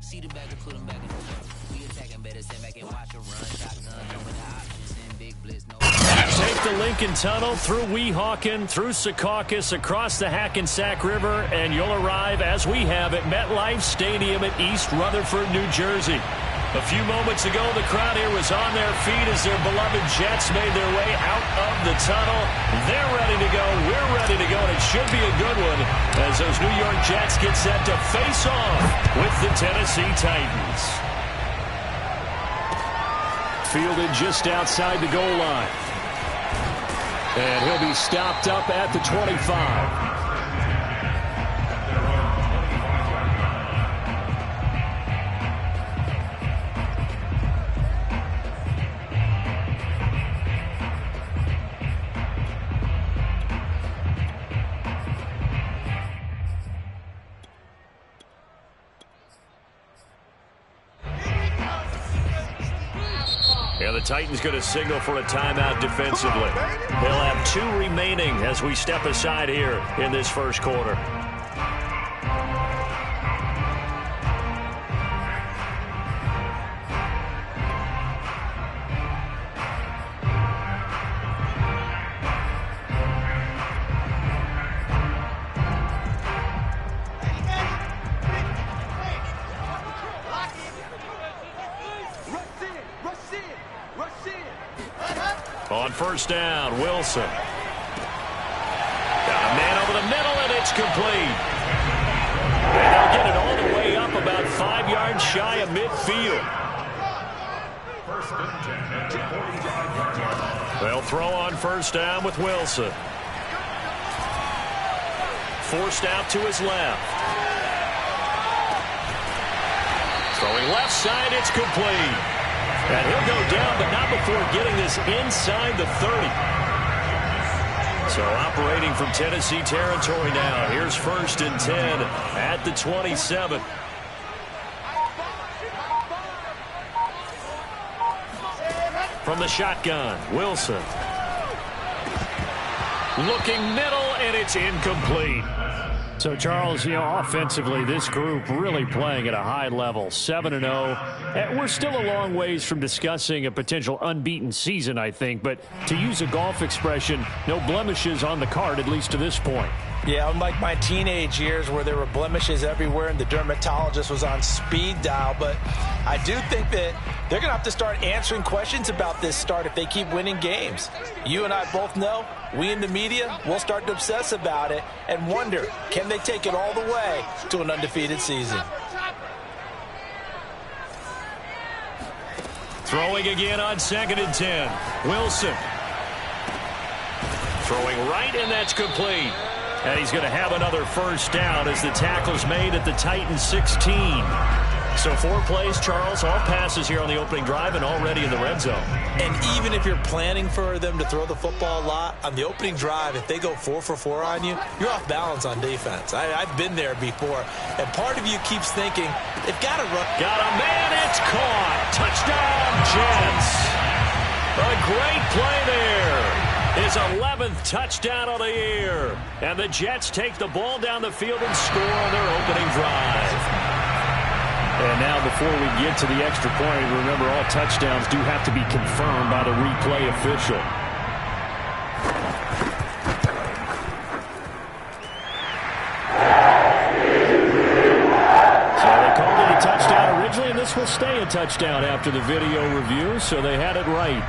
See the back and put them back in the truck. We attacking better, sit back and watch them run. Shotgun, come with the options and big blitz. No. Take the Lincoln Tunnel through Weehawken, through Secaucus, across the Hackensack River, and you'll arrive, as we have, at MetLife Stadium at East Rutherford, New Jersey. A few moments ago, the crowd here was on their feet as their beloved Jets made their way out of the tunnel. They're ready to go. We're ready to go, and it should be a good one as those New York Jets get set to face off with the Tennessee Titans. Fielded just outside the goal line. And he'll be stopped up at the 25. And the Titans going to signal for a timeout defensively. They'll have 2 remaining as we step aside here in this first quarter. On first down, Wilson. Got a man over the middle, and it's complete. And they'll get it all the way up about 5 yards shy of midfield. They'll throw on first down with Wilson. Forced out to his left. Throwing left side, it's complete. And he'll go down, but not before getting this inside the 30. So operating from Tennessee territory now. Here's 1st and 10 at the 27. From the shotgun, Wilson. Looking middle, and it's incomplete. So, Charles, offensively, this group really playing at a high level, 7-0. We're still a long ways from discussing a potential unbeaten season, I think. But to use a golf expression, no blemishes on the card, at least to this point. Yeah, unlike my teenage years where there were blemishes everywhere and the dermatologist was on speed dial. But I do think that they're going to have to start answering questions about this start if they keep winning games. You and I both know, we in the media, will start to obsess about it and wonder, can they take it all the way to an undefeated season? Throwing again on 2nd and 10. Wilson. Throwing right, and that's complete. And he's going to have another first down as the tackle's made at the Titans 16. So 4 plays, Charles, all passes here on the opening drive and already in the red zone. And even if you're planning for them to throw the football a lot, on the opening drive, if they go 4 for 4 on you, you're off balance on defense. I've been there before. And part of you keeps thinking, they've got to run. Got a man, it's caught. Touchdown, Jets. A great play there. His 11th touchdown of the year. And the Jets take the ball down the field and score on their opening drive. And now before we get to the extra point, remember all touchdowns do have to be confirmed by the replay official. So they called it a touchdown originally, and this will stay a touchdown after the video review, so they had it right.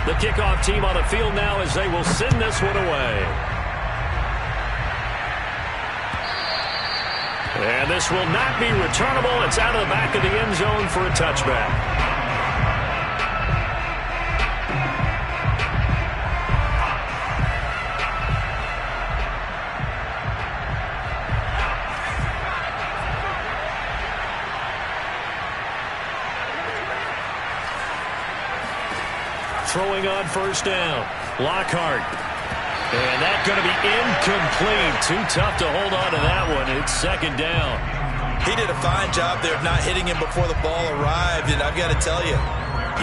The kickoff team on the field now as they will send this one away. And this will not be returnable. It's out of the back of the end zone for a touchback. Throwing on first down. Lockhart. And that's going to be incomplete. Too tough to hold on to that one. It's 2nd down. He did a fine job there of not hitting him before the ball arrived, and I've got to tell you,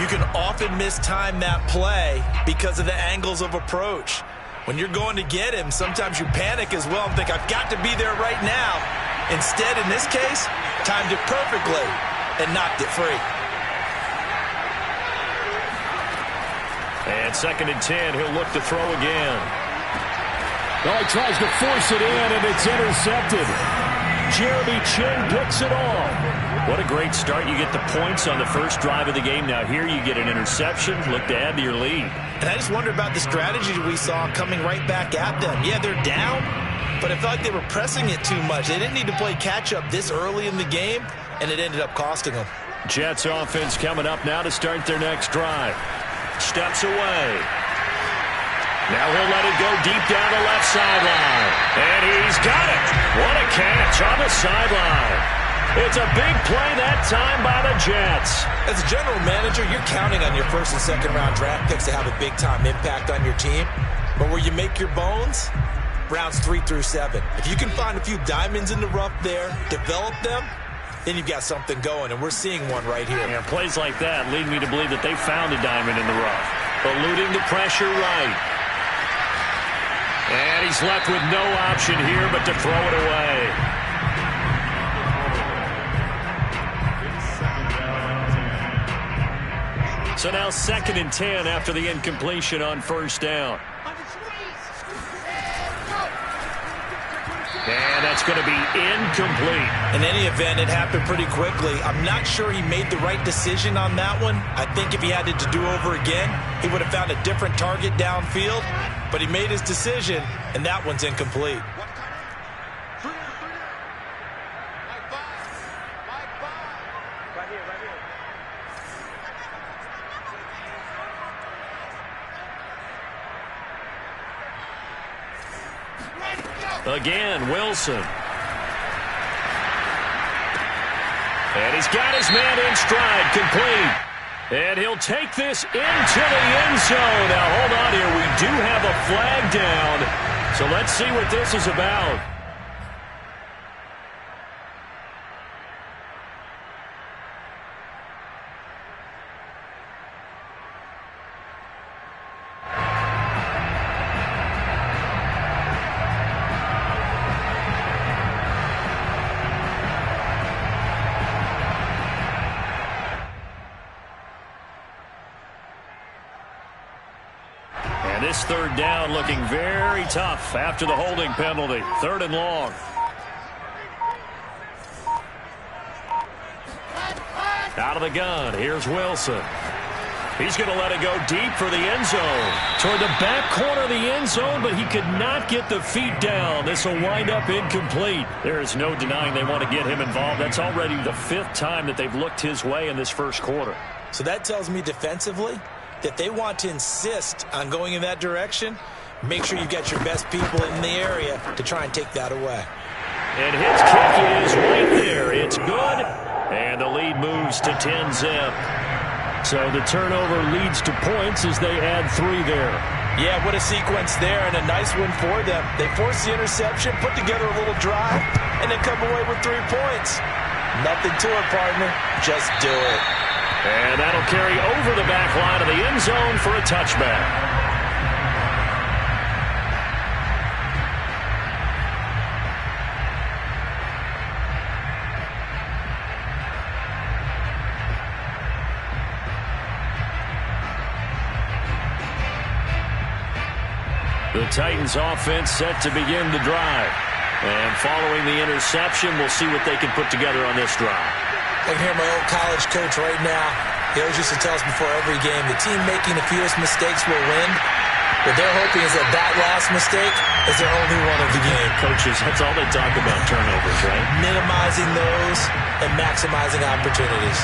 you can often mistime that play because of the angles of approach. When you're going to get him, sometimes you panic as well and think, I've got to be there right now. Instead, in this case, timed it perfectly and knocked it free. And 2nd and 10, he'll look to throw again. Well, he tries to force it in, and it's intercepted. Jeremy Chinn picks it off. What a great start. You get the points on the first drive of the game. Now here you get an interception. Look to add to your lead. And I just wonder about the strategy we saw coming right back at them. Yeah, they're down, but I felt like they were pressing it too much. They didn't need to play catch-up this early in the game, and it ended up costing them. Jets offense coming up now to start their next drive. Steps away. Now he'll let it go deep down the left sideline. And he's got it. What a catch on the sideline. It's a big play that time by the Jets. As a general manager, you're counting on your first and second round draft picks to have a big-time impact on your team. But where you make your bones, rounds 3 through 7. If you can find a few diamonds in the rough there, develop them, then you've got something going, and we're seeing one right here. And plays like that lead me to believe that they found a diamond in the rough. Eluding the pressure right. And he's left with no option here but to throw it away. So now 2nd and 10 after the incompletion on first down. And that's going to be incomplete. In any event, it happened pretty quickly. I'm not sure he made the right decision on that one. I think if he had it to do over again, he would have found a different target downfield. But he made his decision, and that one's incomplete. Again, Wilson. And he's got his man in stride, complete. And he'll take this into the end zone. Now, hold on here. We do have a flag down. So let's see what this is about. And this 3rd down looking very tough after the holding penalty. 3rd and long. Out of the gun. Here's Wilson. He's going to let it go deep for the end zone. Toward the back corner of the end zone, but he could not get the feet down. This will wind up incomplete. There is no denying they want to get him involved. That's already the 5th time that they've looked his way in this first quarter. So that tells me defensively that they want to insist on going in that direction. Make sure you've got your best people in the area to try and take that away. And his kick is right there. It's good. And the lead moves to 10-zip. So the turnover leads to points as they add 3 there. Yeah, what a sequence there, and a nice one for them. They force the interception, put together a little drive, and then come away with 3 points. Nothing to it, partner. Just do it. And that'll carry over the back line of the end zone for a touchback. The Titans offense set to begin the drive. And following the interception, we'll see what they can put together on this drive. I can hear my old college coach right now. He always used to tell us before every game, the team making the fewest mistakes will win. What they're hoping is that that last mistake is their only one of the game. Coaches, that's all they talk about, turnovers, right? Minimizing those and maximizing opportunities.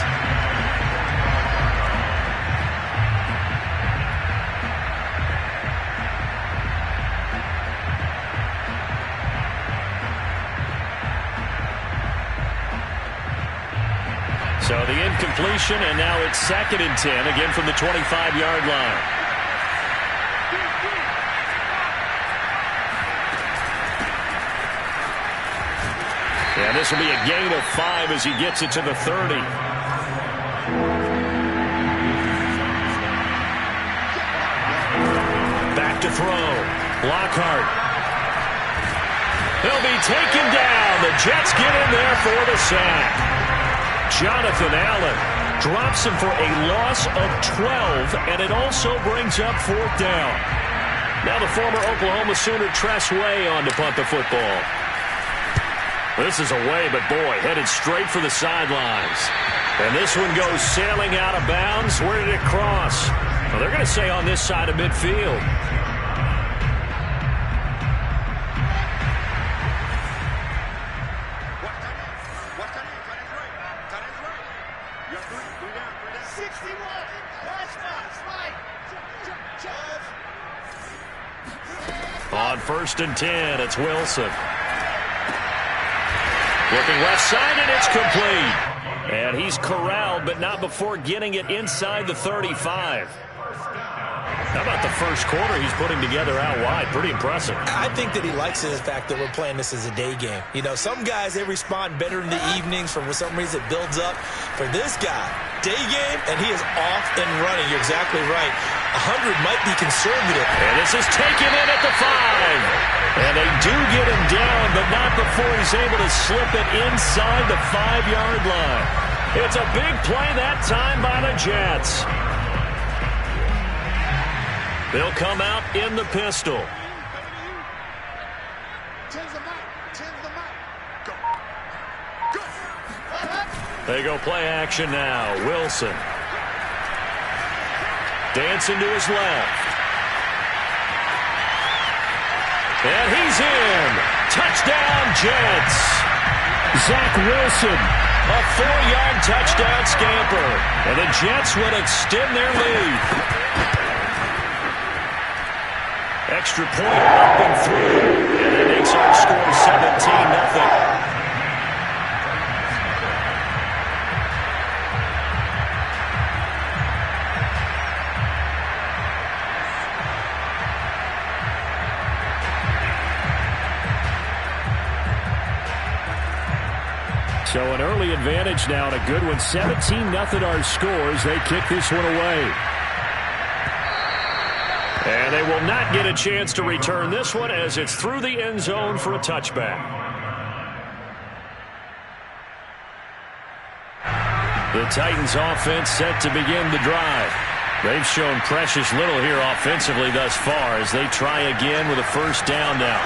So the incompletion, and now it's 2nd and 10, again from the 25-yard line. And this will be a gain of 5 as he gets it to the 30. Back to throw. Lockhart. He'll be taken down. The Jets get in there for the sack. Jonathan Allen drops him for a loss of 12, and it also brings up 4th down. Now the former Oklahoma Sooner Tress Way on to punt the football. This is away, but boy, headed straight for the sidelines. And this one goes sailing out of bounds. Where did it cross? Well, they're going to say on this side of midfield. On 1st and 10, it's Wilson. Looking left side, and it's complete. And he's corralled, but not before getting it inside the 35. How about the first quarter he's putting together out wide? Pretty impressive. I think that he likes the fact that we're playing this as a day game. You know, some guys, they respond better in the evenings. For some reason, it builds up. For this guy, day game, and he is off and running. You're exactly right. 100 might be conservative. And this is taken in at the 5. And they do get him down, but not before he's able to slip it inside the 5-yard line. It's a big play that time by the Jets. They'll come out in the pistol. They go play action now. Wilson. Dancing to his left. And he's in. Touchdown, Jets. Zach Wilson. A 4-yard touchdown scamper. And the Jets would extend their lead. Extra point up and through. And that makes our score 17-0. So an early advantage now and a good one. 17-0 our scores. They kick this one away. And they will not get a chance to return this one as it's through the end zone for a touchback. The Titans offense set to begin the drive. They've shown precious little here offensively thus far as they try again with a first down now.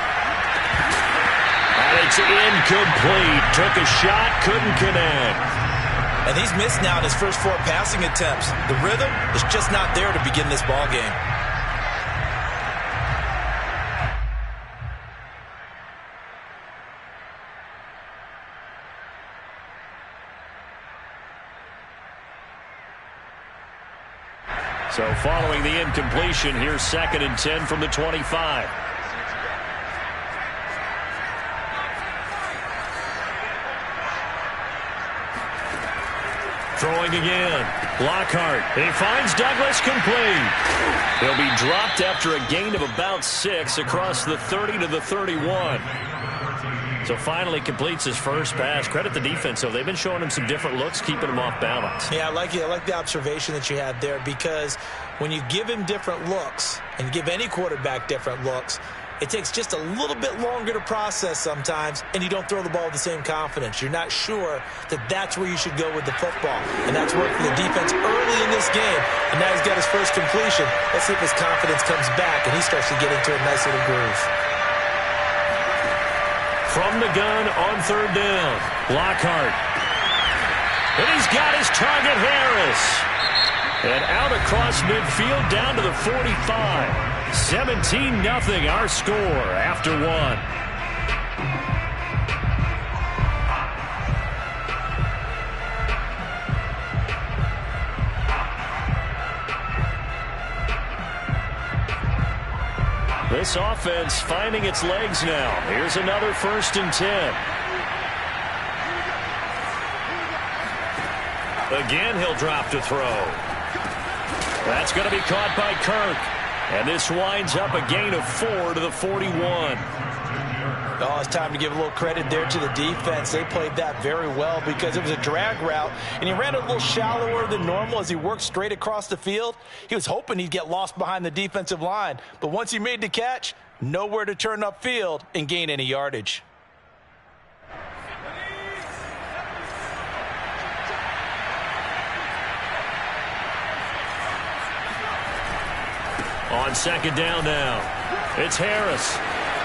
And it's incomplete. Took a shot, couldn't connect. And he's missed now in his first 4 passing attempts. The rhythm is just not there to begin this ball game. So following the incompletion, here's 2nd and 10 from the 25. Throwing again. Lockhart. He finds Douglas complete. He'll be dropped after a gain of about 6 across the 30 to the 31. So finally completes his first pass. Credit the defense, though. They've been showing him some different looks, keeping him off balance. Yeah, I like it. I like the observation that you had there, because when you give him different looks and give any quarterback different looks, it takes just a little bit longer to process sometimes, and you don't throw the ball with the same confidence. You're not sure that that's where you should go with the football. And that's worked for the defense early in this game. And now he's got his first completion. Let's see if his confidence comes back and he starts to get into a nice little groove. From the gun on 3rd down, Lockhart. And he's got his target, Harris. And out across midfield down to the 45. 17-0 our score after 1. This offense finding its legs now. Here's another 1st and 10. Again, he'll drop to throw. That's going to be caught by Kirk. And this winds up a gain of 4 to the 41. Oh, it's time to give a little credit there to the defense. They played that very well because it was a drag route, and he ran a little shallower than normal as he worked straight across the field. He was hoping he'd get lost behind the defensive line, but once he made the catch, nowhere to turn upfield and gain any yardage. On second down now, it's Harris.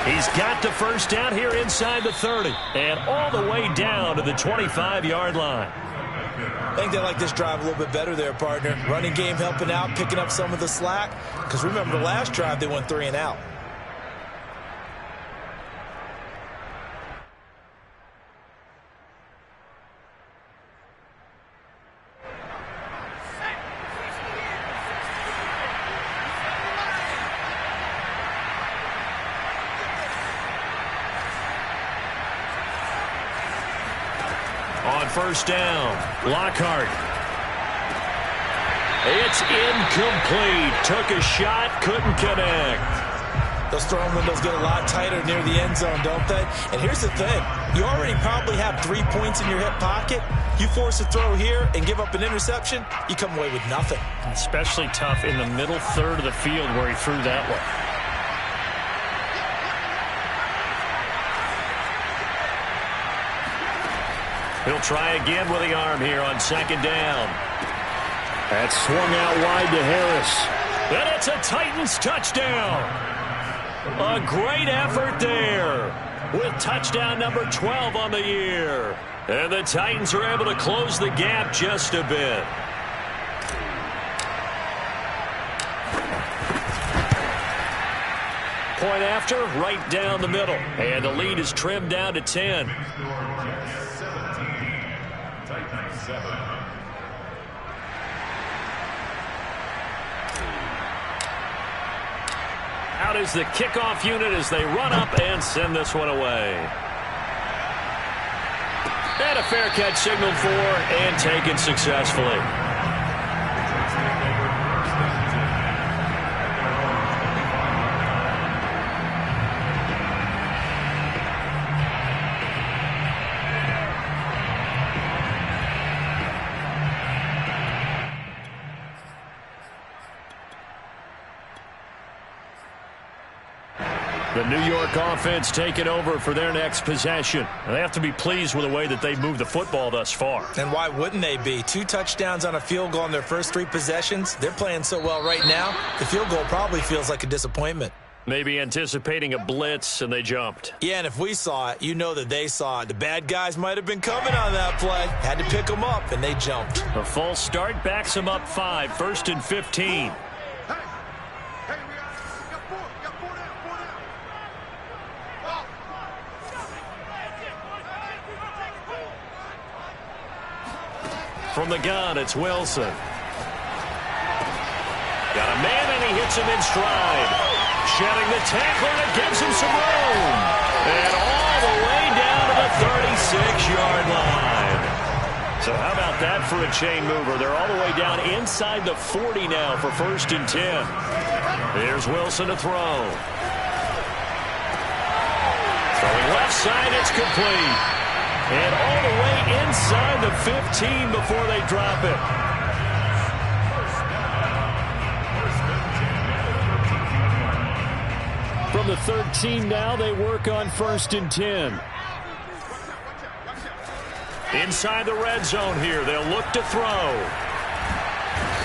He's got the first down here inside the 30 and all the way down to the 25-yard line. I think they like this drive a little bit better there, partner. Running game helping out, picking up some of the slack. Because remember, the last drive they went 3 and out. On first down, Lockhart. It's incomplete. Took a shot, couldn't connect. Those throwing windows get a lot tighter near the end zone, don't they? And here's the thing. You already probably have 3 points in your hip pocket. You force a throw here and give up an interception, you come away with nothing. Especially tough in the middle third of the field where he threw that one. He'll try again with the arm here on second down. That's swung out wide to Harris. And it's a Titans touchdown. A great effort there with touchdown number 12 on the year. And the Titans are able to close the gap just a bit. Point after, right down the middle. And the lead is trimmed down to 10. Out is the kickoff unit as they run up and send this one away. And a fair catch signaled for and taken successfully. The New York offense taking over for their next possession. And they have to be pleased with the way that they've moved the football thus far. And why wouldn't they be? 2 touchdowns on a field goal in their first 3 possessions. They're playing so well right now, the field goal probably feels like a disappointment. Maybe anticipating a blitz, and they jumped. Yeah, and if we saw it, you know that they saw it. The bad guys might have been coming on that play. Had to pick them up, and they jumped. A false start backs them up 5, 1st and 15. From the gun, it's Wilson. Got a man, and he hits him in stride. Shedding the tackler, and it gives him some room. And all the way down to the 36-yard line. So how about that for a chain mover? They're all the way down inside the 40 now for 1st and 10. Here's Wilson to throw. Throwing left side, it's complete. And all the way inside the 15 before they drop it. From the 13 now, they work on 1st and 10. Inside the red zone here, they'll look to throw.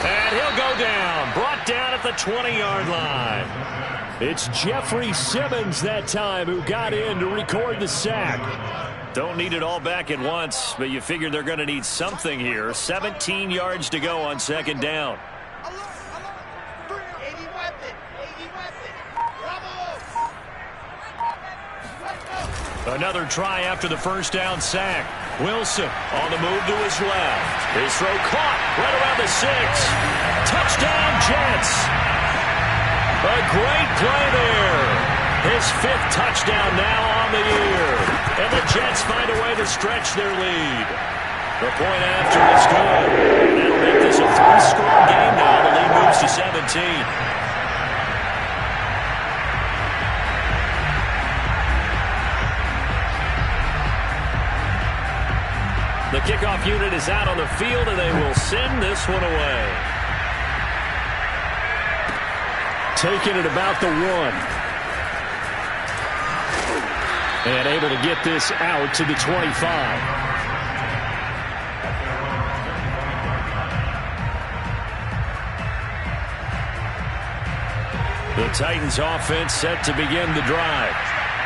And he'll go down, brought down at the 20-yard line. It's Jeffrey Simmons that time who got in to record the sack. Don't need it all back at once, but you figure they're going to need something here. 17 yards to go on second down. Another try after the first down sack. Wilson on the move to his left. His throw caught right around the 6. Touchdown, Jets. A great play there. His 5th touchdown now on the year. And the Jets find a way to stretch their lead. The point after is good. That'll make this a 3-score game now. The lead moves to 17. The kickoff unit is out on the field, and they will send this one away. Taking it about the 1. And able to get this out to the 25. The Titans offense set to begin the drive.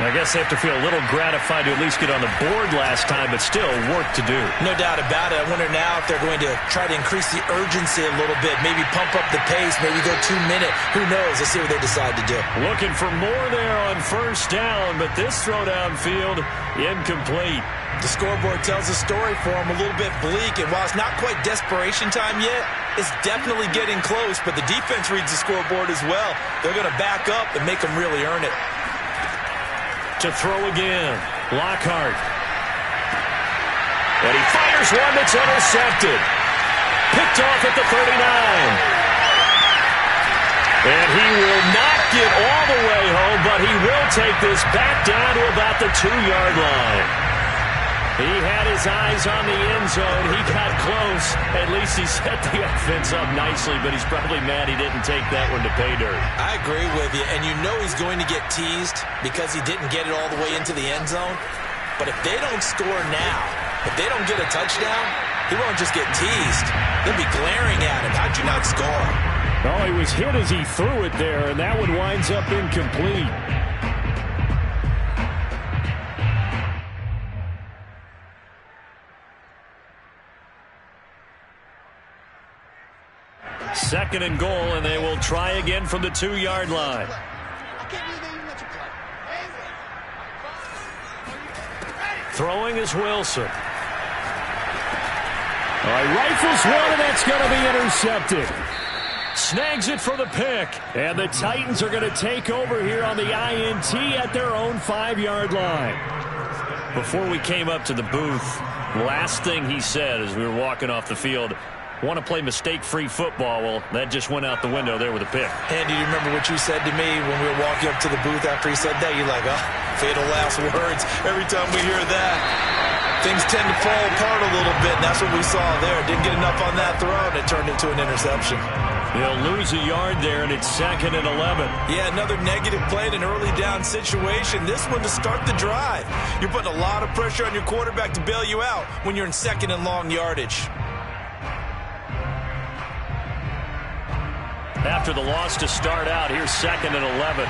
I guess they have to feel a little gratified to at least get on the board last time, but still work to do. No doubt about it. I wonder now if they're going to try to increase the urgency a little bit, maybe pump up the pace, maybe go 2-minute. Who knows? Let's see what they decide to do. Looking for more there on first down, but this throw downfield incomplete. The scoreboard tells a story for them, a little bit bleak, and while it's not quite desperation time yet, it's definitely getting close, but the defense reads the scoreboard as well. They're going to back up and make them really earn it. To throw again, Lockhart. And he fires one that's intercepted. Picked off at the 39. And he will not get all the way home, but he will take this back down to about the 2-yard line. He had his eyes on the end zone. He got close. At least he set the offense up nicely, but he's probably mad he didn't take that one to pay dirt. I agree with you, and you know he's going to get teased because he didn't get it all the way into the end zone. But if they don't score now, if they don't get a touchdown, he won't just get teased. They'll be glaring at him. How'd you not score? Oh, he was hit as he threw it there, and that one winds up incomplete. Second and goal, and they will try again from the 2-yard line. Throwing is Wilson. All right, rifles one, and that's going to be intercepted. Snags it for the pick. And the Titans are going to take over here on the INT at their own 5-yard line. Before we came up to the booth, last thing he said as we were walking off the field, want to play mistake-free football. Well, that just went out the window there with a pick. Andy, do you remember what you said to me when we were walking up to the booth after he said that? You're like, oh, fatal last words. Every time we hear that, things tend to fall apart a little bit, and that's what we saw there. Didn't get enough on that throw, and it turned into an interception. They'll lose a yard there, and it's 2nd and 11. Yeah, another negative play in an early down situation. This one to start the drive. You're putting a lot of pressure on your quarterback to bail you out when you're in 2nd and long yardage. After the loss to start out, here's 2nd and 11.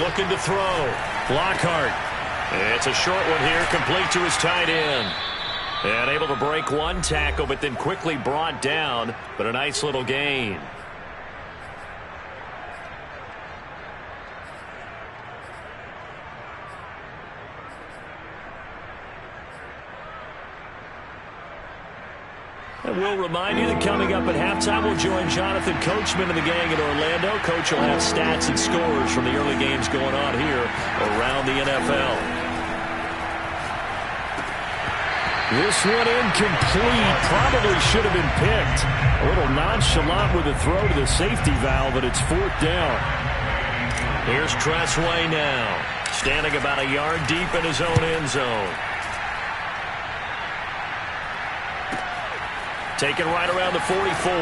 Looking to throw. Lockhart. It's a short one here, complete to his tight end. And able to break one tackle, but then quickly brought down. But a nice little gain. And we'll remind you that coming up at halftime, we'll join Jonathan Coachman and the gang in Orlando. Coach will have stats and scores from the early games going on here around the NFL. This one incomplete. Probably should have been picked. A little nonchalant with a throw to the safety valve, but it's 4th down. Here's Tressway now, standing about a yard deep in his own end zone. Taken right around the 44.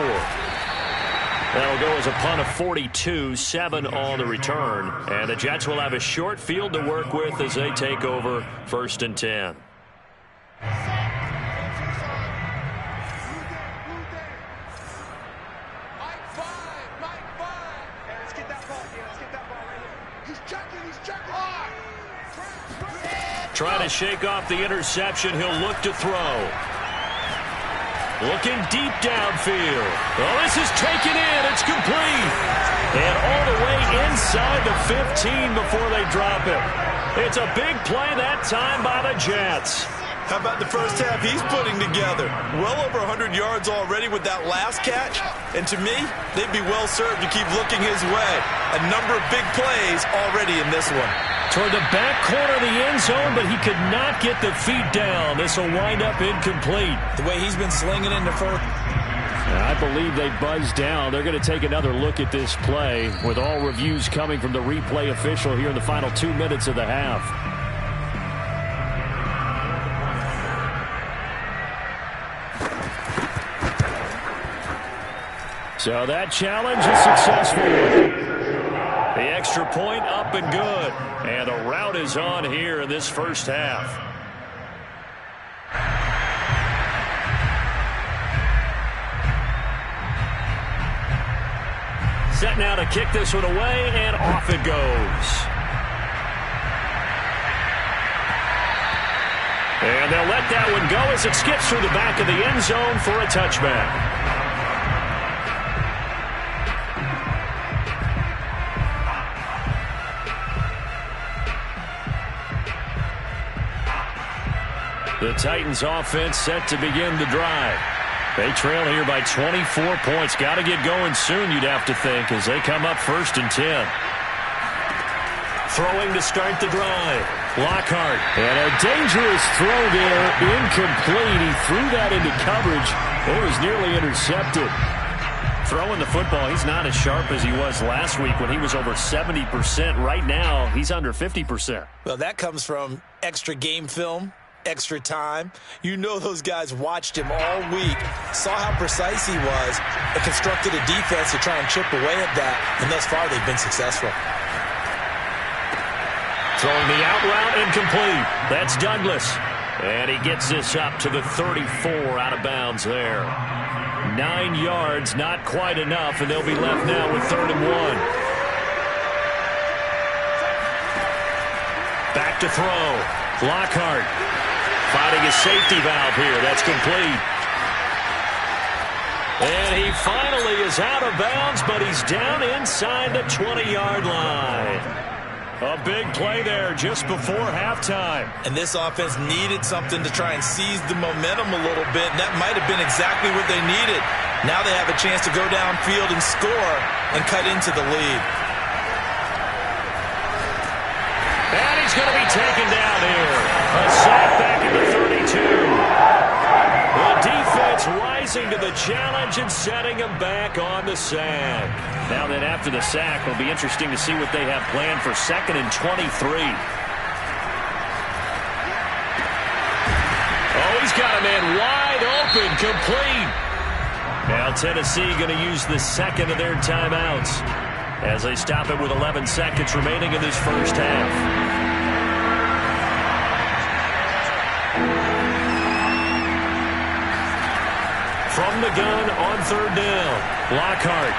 That'll go as a punt of 42, 7 on the return. And the Jets will have a short field to work with as they take over 1st and 10. Trying to shake off the interception. He'll look to throw. Looking deep downfield. Oh, this is taken in. It's complete. And all the way inside the 15 before they drop it. It's a big play that time by the Jets. How about the first half he's putting together? Well over 100 yards already with that last catch. And to me, they'd be well served to keep looking his way. A number of big plays already in this one. Toward the back corner of the end zone, but he could not get the feet down. This will wind up incomplete. The way he's been slinging into first. I believe they buzzed down. They're going to take another look at this play with all reviews coming from the replay official here in the final 2 minutes of the half. So that challenge is successful. The extra point up and good. And the rout is on here in this first half. Set now to kick this one away, and off it goes. And they'll let that one go as it skips through the back of the end zone for a touchback. The Titans offense set to begin the drive. They trail here by 24 points. Got to get going soon, you'd have to think, as they come up 1st and 10. Throwing to start the drive. Lockhart. And a dangerous throw there. Incomplete. He threw that into coverage. It was nearly intercepted. Throwing the football, he's not as sharp as he was last week when he was over 70%. Right now, he's under 50%. Well, that comes from extra game film. Extra time. You know those guys watched him all week, saw how precise he was, and constructed a defense to try and chip away at that, and thus far they've been successful. Throwing the out route incomplete. That's Douglas. And he gets this up to the 34 out of bounds there. 9 yards, not quite enough, and they'll be left now with 3rd and 1. Back to throw. Lockhart. Finding a safety valve here. That's complete. And he finally is out of bounds, but he's down inside the 20-yard line. A big play there just before halftime. And this offense needed something to try and seize the momentum a little bit, and that might have been exactly what they needed. Now they have a chance to go downfield and score and cut into the lead. And he's going to be taken down here. A sack back at the 32. The defense rising to the challenge and setting him back on the sack. Now then, after the sack, it'll be interesting to see what they have planned for 2nd and 23. Oh, he's got a man wide open, complete. Now Tennessee going to use the second of their timeouts as they stop it with 11 seconds remaining in this first half. From the gun on 3rd down, Lockhart.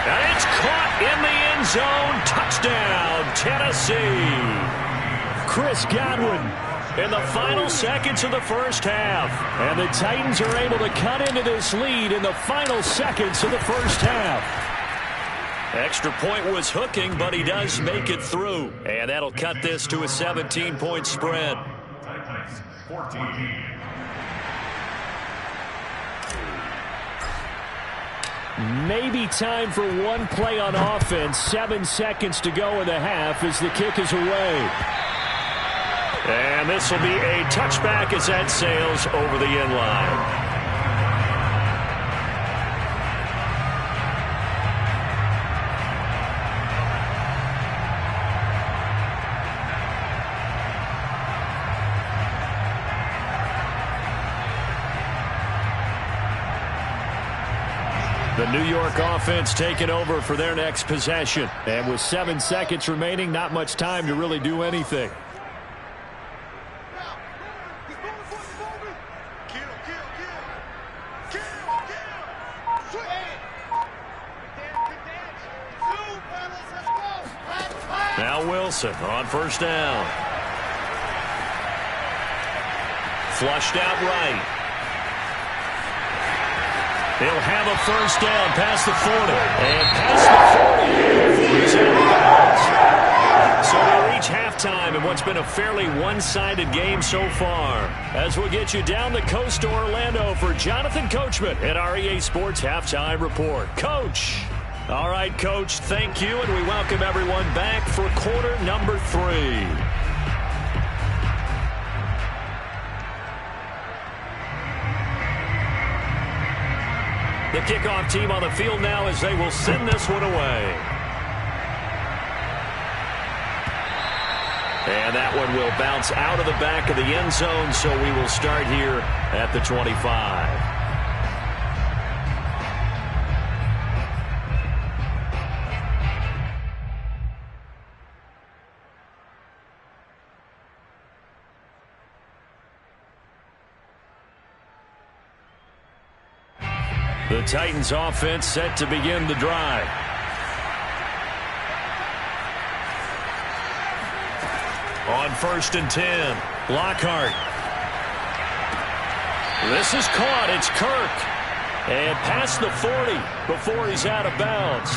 And it's caught in the end zone. Touchdown, Tennessee. Chris Godwin in the final seconds of the first half. And the Titans are able to cut into this lead in the final seconds of the first half. Extra point was hooking, but he does make it through. And that'll cut this to a 17-point spread. Titans 14. Maybe time for one play on offense. 7 seconds to go in the half as the kick is away. And this will be a touchback as that sails over the end line. The New York offense taking over for their next possession. And with 7 seconds remaining, not much time to really do anything. Now Wilson on 1st down. Flushed out right. They'll have a 1st down past the 40. And past the 40. He's out of bounds. So they reach halftime in what's been a fairly one-sided game so far. As we'll get you down the coast to Orlando for Jonathan Coachman at our EA Sports Halftime Report. Coach. All right, Coach, thank you, and we welcome everyone back for quarter number 3. The kickoff team on the field now as they will send this one away. And that one will bounce out of the back of the end zone, so we will start here at the 25. The Titans offense set to begin the drive. On 1st and 10, Lockhart. This is caught. It's Kirk. And past the 40 before he's out of bounds.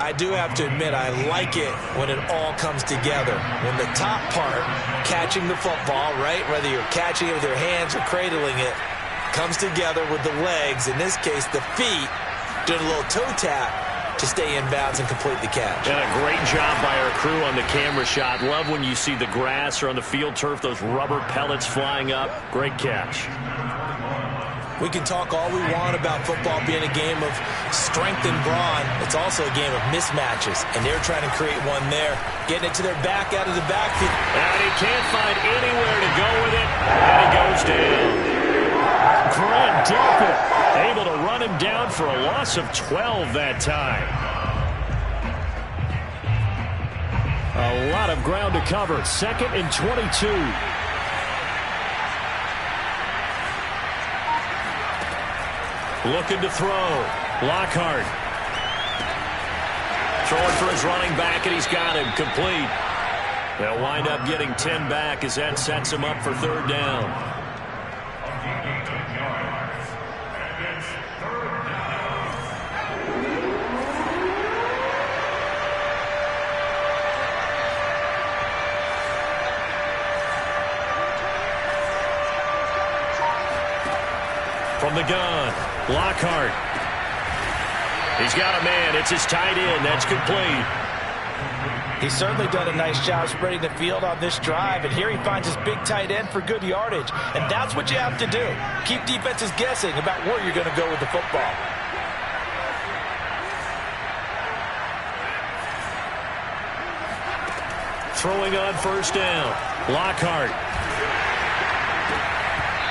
I do have to admit, I like it when it all comes together. When the top part, catching the football, right, whether you're catching it with your hands or cradling it, comes together with the legs, in this case the feet, doing a little toe tap to stay in bounds and complete the catch. And a great job by our crew on the camera shot. Love when you see the grass or on the field turf, those rubber pellets flying up. Great catch. We can talk all we want about football being a game of strength and brawn. It's also a game of mismatches, and they're trying to create one there, getting it to their back out of the backfield. And he can't find anywhere to go with it, and he goes down. Grant Delpit able to run him down for a loss of 12 that time. A lot of ground to cover. 2nd and 22. Looking to throw. Lockhart. Throwing for his running back, and he's got him complete. They'll wind up getting 10 back as that sets him up for 3rd down. From the gun, Lockhart. He's got a man. It's his tight end. That's complete. He's certainly done a nice job spreading the field on this drive, and here he finds his big tight end for good yardage. And that's what you have to do. Keep defenses guessing about where you're going to go with the football. Throwing on 1st down, Lockhart.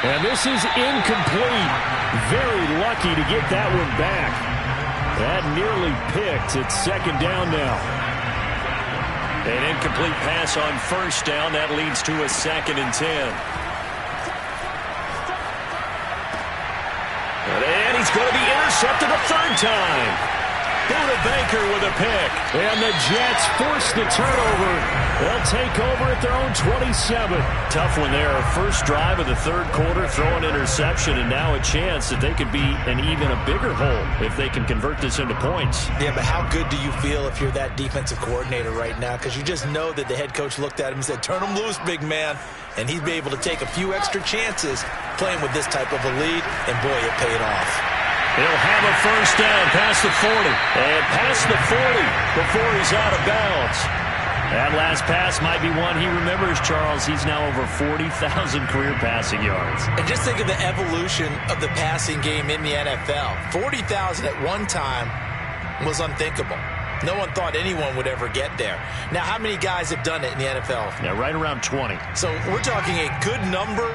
And this is incomplete. Very lucky to get that one back. That nearly picked. It's 2nd down now. An incomplete pass on 1st down. That leads to a 2nd and 10. And he's going to be intercepted a 3rd time. Buda Baker with a pick. And the Jets force the turnover. They'll take over at their own 27. Tough one there. First drive of the 3rd quarter, throw an interception, and now a chance that they could be an even a bigger hole if they can convert this into points. Yeah, but how good do you feel if you're that defensive coordinator right now? Because you just know that the head coach looked at him and said, turn him loose, big man. And he'd be able to take a few extra chances playing with this type of a lead, and boy, it paid off. He'll have a 1st down past the 40. And past the 40 before he's out of bounds. That last pass might be one he remembers, Charles. He's now over 40,000 career passing yards. And just think of the evolution of the passing game in the NFL. 40,000 at one time was unthinkable. No one thought anyone would ever get there. Now, how many guys have done it in the NFL? Yeah, right around 20. So we're talking a good number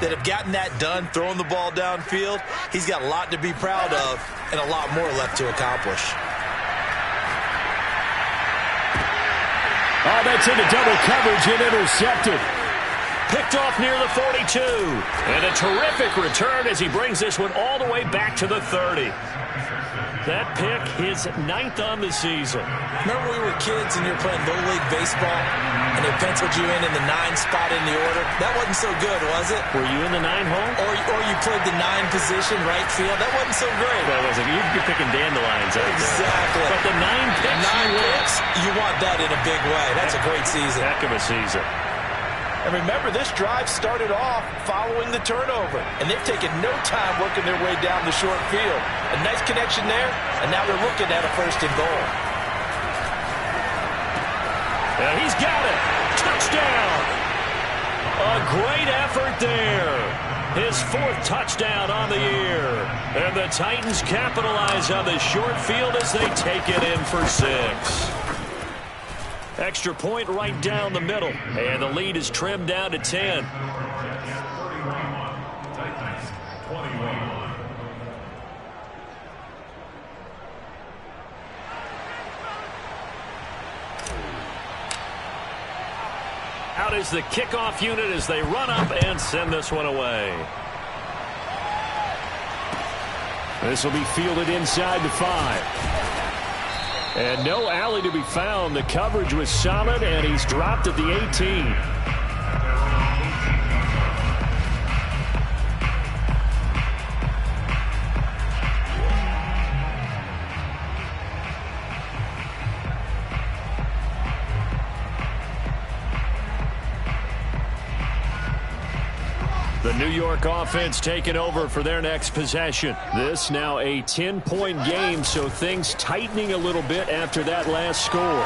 that have gotten that done, throwing the ball downfield. He's got a lot to be proud of and a lot more left to accomplish. Oh, that's into double coverage and intercepted. Picked off near the 42. And a terrific return as he brings this one all the way back to the 30. That pick, his 9th on the season. Remember we were kids and you were playing Little League Baseball and they penciled you in the 9 spot in the order? That wasn't so good, was it? Were you in the 9 hole? Or you played the 9 position, right field? That wasn't so great. Well, it wasn't. You'd be picking dandelions out there. Exactly. But the 9 picks, 9 picks, you want that in a big way. That's a great season. Heck of a season. And remember, this drive started off following the turnover. And they've taken no time working their way down the short field. A nice connection there, and now they're looking at a 1st and goal. And he's got it. Touchdown. A great effort there. His 4th touchdown on the year. And the Titans capitalize on the short field as they take it in for 6. Extra point right down the middle. And the lead is trimmed down to 10. Out is the kickoff unit as they run up and send this one away. This will be fielded inside the 5. And no alley to be found. The coverage was solid, and he's dropped at the 18. The New York offense taking over for their next possession. This now a 10-point game, so things tightening a little bit after that last score.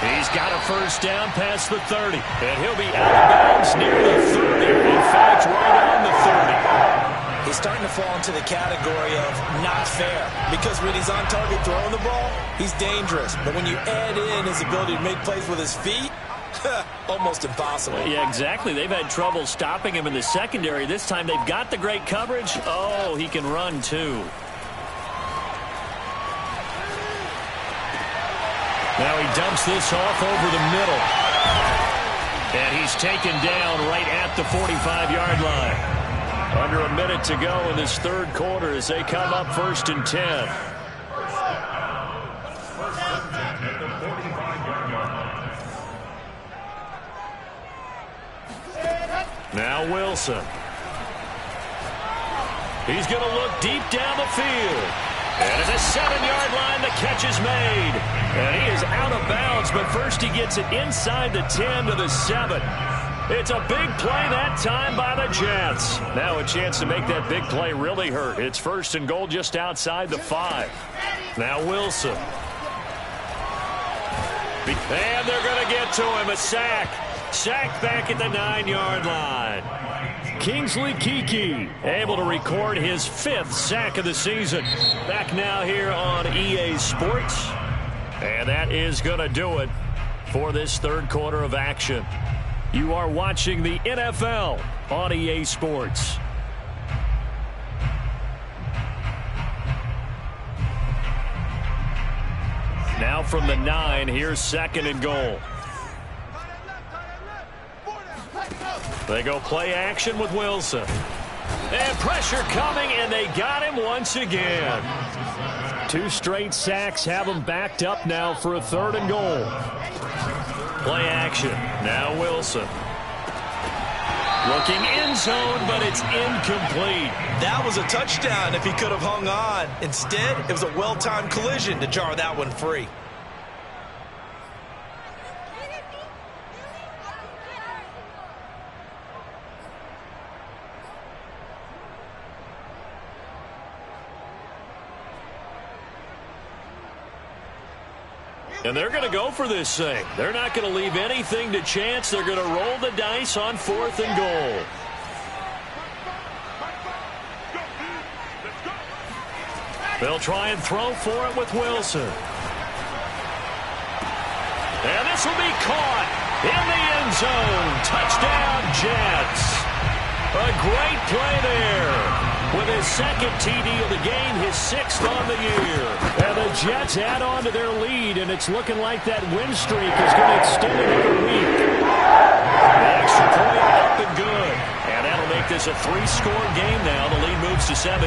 He's got a first down past the 30, and he'll be out of bounds near the 30. In fact, right on the 30. He's starting to fall into the category of not fair, because when he's on target throwing the ball, he's dangerous. But when you add in his ability to make plays with his feet, almost impossible. Yeah, exactly. They've had trouble stopping him in the secondary. This time they've got the great coverage. Oh, he can run too. Now he dumps this off over the middle. And he's taken down right at the 45-yard line. Under a minute to go in this third quarter as they come up 1st and 10. Now Wilson. He's going to look deep down the field. And at the 7-yard line, the catch is made. And he is out of bounds, but first he gets it inside the 10 to the 7. It's a big play that time by the Jets. Now a chance to make that big play really hurt. It's 1st and goal just outside the 5. Now Wilson. And they're going to get to him. A sack. Sacked back at the 9-yard line. Kingsley Keke able to record his 5th sack of the season. Back now here on EA Sports. And that is going to do it for this third quarter of action. You are watching the NFL on EA Sports. Now from the 9, here's 2nd and goal. They go play action with Wilson. And pressure coming, and they got him once again. 2 straight sacks have him backed up now for a 3rd and goal. Play action. Now Wilson. Looking end zone, but it's incomplete. That was a touchdown if he could have hung on. Instead, it was a well-timed collision to jar that one free. And they're going to go for this thing. They're not going to leave anything to chance. They're going to roll the dice on 4th and goal. They'll try and throw for it with Wilson. And this will be caught in the end zone. Touchdown, Jets. A great play there. With his 2nd TD of the game, his 6th on the year. And the Jets add on to their lead, and it's looking like that win streak is going to extend another week. The extra point up and good. And that'll make this a 3-score game now. The lead moves to 17.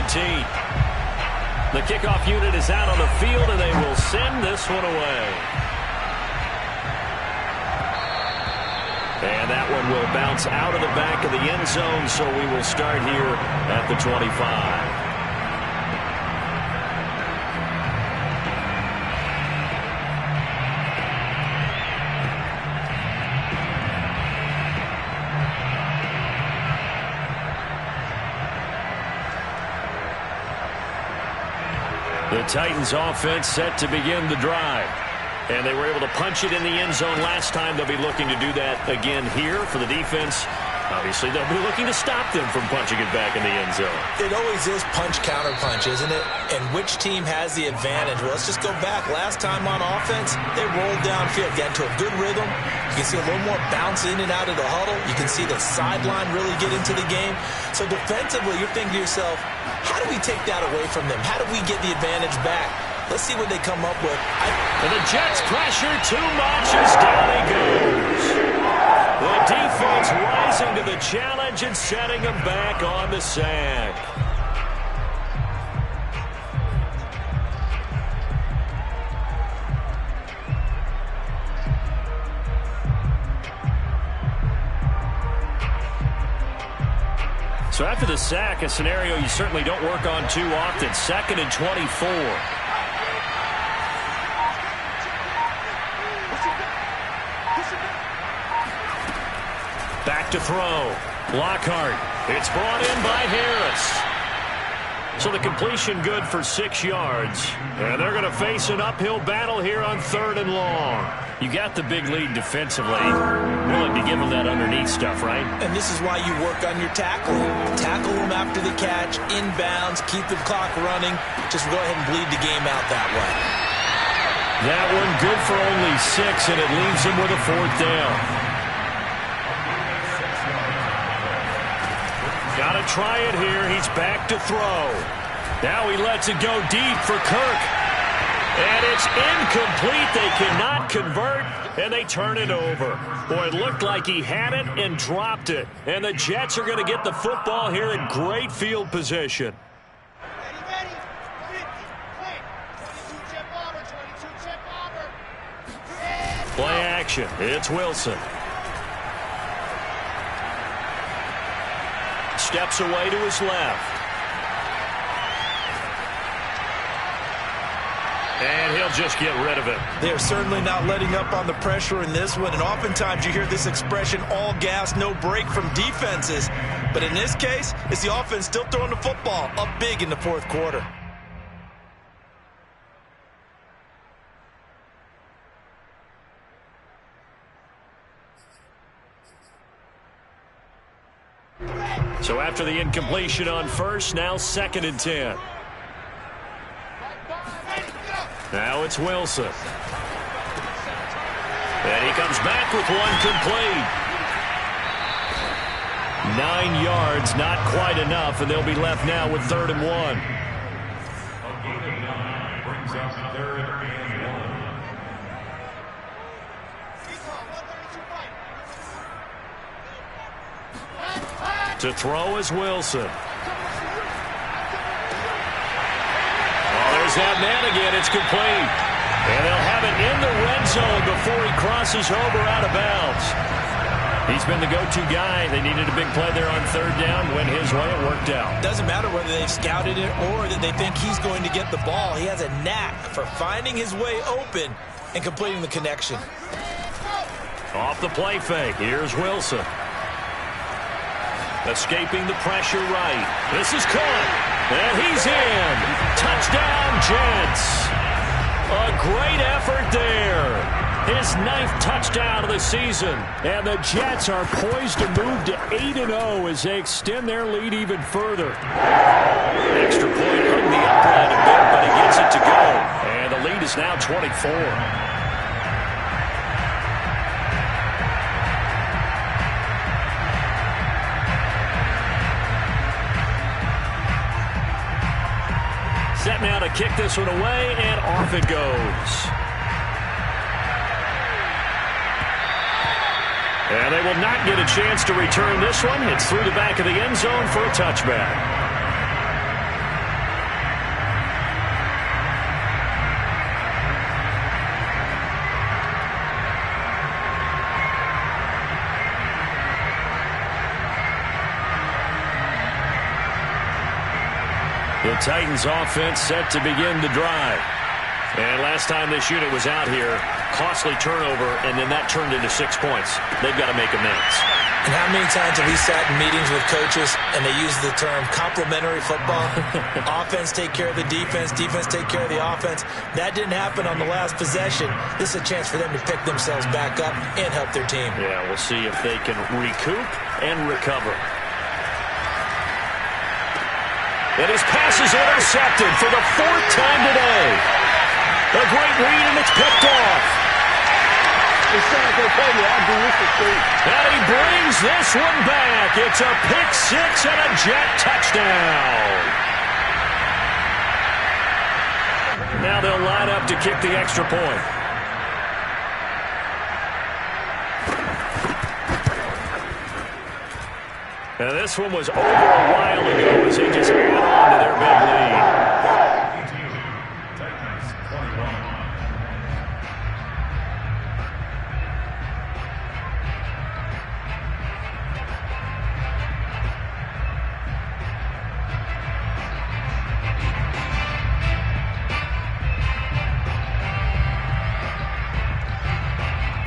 The kickoff unit is out on the field, and they will send this one away. And that one will bounce out of the back of the end zone, so we will start here at the 25. The Titans offense set to begin the drive. And they were able to punch it in the end zone last time. They'll be looking to do that again here for the defense. Obviously, they'll be looking to stop them from punching it back in the end zone. It always is punch-counter-punch, isn't it? And which team has the advantage? Well, let's just go back. Last time on offense, they rolled downfield, got into a good rhythm. You can see a little more bounce in and out of the huddle. You can see the sideline really get into the game. So defensively, you're thinking to yourself, how do we take that away from them? How do we get the advantage back? Let's see what they come up with. And the Jets pressure too much as down he goes. The defense rising to the challenge and setting him back on the sack. So after the sack, a scenario you certainly don't work on too often. 2nd and 24. Back to throw. Lockhart. It's brought in by Harris. So the completion good for 6 yards. And they're going to face an uphill battle here on 3rd and long. You got the big lead defensively. Willing to give them that underneath stuff, right? And this is why you work on your tackling. Tackle them after the catch, inbounds, keep the clock running. Just go ahead and bleed the game out that way. That one good for only 6, and it leaves him with a 4th down. Got to try it here. He's back to throw. Now he lets it go deep for Kirk. And it's incomplete. They cannot convert, and they turn it over. Boy, it looked like he had it and dropped it. And the Jets are going to get the football here in great field position. Play action. It's Wilson. Steps away to his left. And he'll just get rid of it. They're certainly not letting up on the pressure in this one. And oftentimes you hear this expression, all gas, no break from defenses. But in this case, it's the offense still throwing the football up big in the 4th quarter. So after the incompletion on 1st, now 2nd and 10. Now it's Wilson. And he comes back with one complete. 9 yards, not quite enough, and they'll be left now with 3rd and 1. A gain of 9 brings up 3rd and 1. To throw is Wilson. There's that man again. It's complete. And they'll have it in the red zone before he crosses over out of bounds. He's been the go-to guy. They needed a big play there on 3rd down. Went his way. It worked out. Doesn't matter whether they've scouted it or that they think he's going to get the ball. He has a knack for finding his way open and completing the connection. Off the play fake. Here's Wilson. Escaping the pressure right. This is caught. And he's in. Touchdown, Jets. A great effort there. His 9th touchdown of the season. And the Jets are poised to move to 8-0 as they extend their lead even further. Extra point hung the upright a bit, but he gets it to go. And the lead is now 24. Set now to kick this one away, and off it goes. And they will not get a chance to return this one. It's through the back of the end zone for a touchback. The Titans offense set to begin the drive. And last time this unit was out here, costly turnover, and then that turned into 6 points. They've got to make amends. And how many times have we sat in meetings with coaches and they use the term complementary football? Offense take care of the defense, defense take care of the offense. That didn't happen on the last possession. This is a chance for them to pick themselves back up and help their team. Yeah, we'll see if they can recoup and recover. And his pass is intercepted for the 4th time today. A great read, and it's picked off. And he brings this one back. It's a pick 6 and a Jet touchdown. Now they'll line up to kick the extra point. And this one was over a while ago as they just add on to their big lead. Titans 21.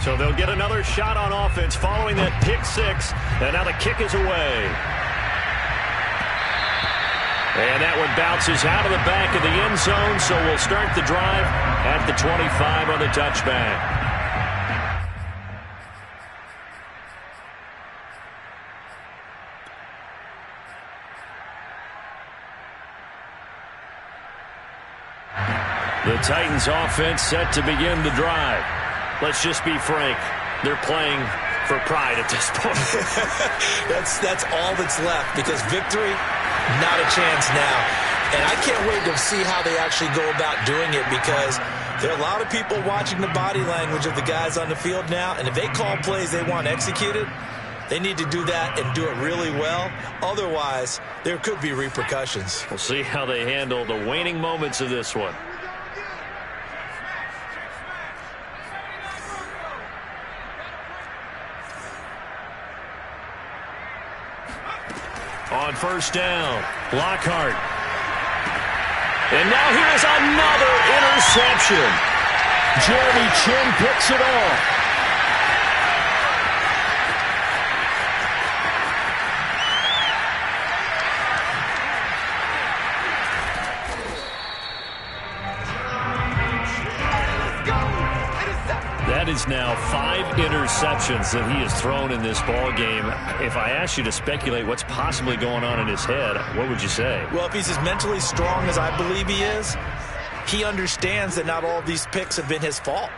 So they'll get another shot on offense following that pick six. And now the kick is away. And that one bounces out of the back of the end zone. So we'll start the drive at the 25 on the touchback. The Titans offense set to begin the drive. Let's just be frank. They're playing for pride at this point. That's all that's left, because victory, not a chance now. And I can't wait to see how they actually go about doing it, because there are a lot of people watching the body language of the guys on the field now, and if they call plays they want executed, they need to do that and do it really well. Otherwise, there could be repercussions. We'll see how they handle the waning moments of this one. On first down, Lockhart. And now here's another interception. Jeremy Chinn picks it off. That is now 5 interceptions that he has thrown in this ball game. If I asked you to speculate what's possibly going on in his head, what would you say? Well, if he's as mentally strong as I believe he is, he understands that not all of these picks have been his fault.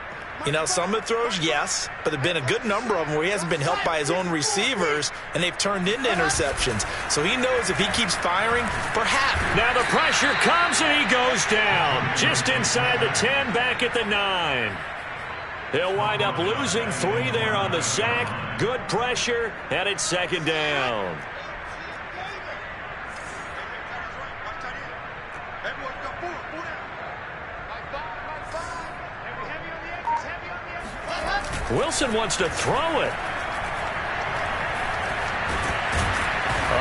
You know, some of the throws, yes, but there have been a good number of them where he hasn't been helped by his own receivers, and they've turned into interceptions. So he knows if he keeps firing, perhaps. Now the pressure comes, and he goes down. Just inside the 10, back at the 9. He'll wind up losing 3 there on the sack. Good pressure, and it's second down. Wilson wants to throw it.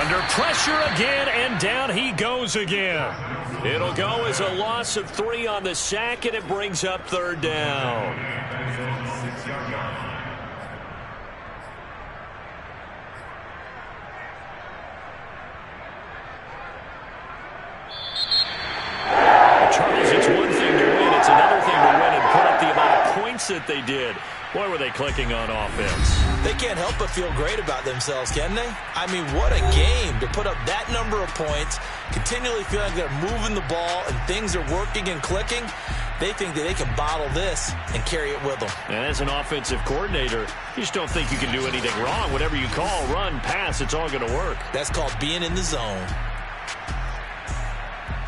Under pressure again, and down he goes again. It'll go as a loss of 3 on the sack, and it brings up third down. 6-yard line. Charles, it's one thing to win. It's another thing to win and put up the amount of points that they did. Boy, were they clicking on offense. They can't help but feel great about themselves, can they? I mean, what a game to put up that number of points, continually feel like they're moving the ball and things are working and clicking. They think that they can bottle this and carry it with them. And as an offensive coordinator, you just don't think you can do anything wrong. Whatever you call, run, pass, it's all going to work. That's called being in the zone.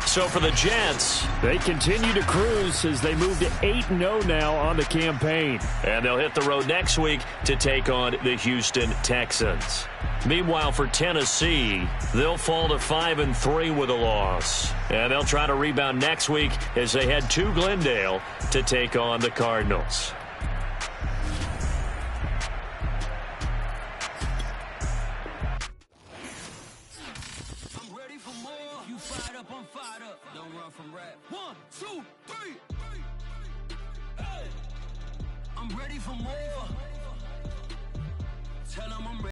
So for the Jets, they continue to cruise as they move to 8-0 now on the campaign. And they'll hit the road next week to take on the Houston Texans. Meanwhile, for Tennessee, they'll fall to 5-3 with a loss. And they'll try to rebound next week as they head to Glendale to take on the Cardinals. I'm fired up. Don't run from rap. 1, 2, 3. Hey. I'm ready for more. Tell them I'm ready.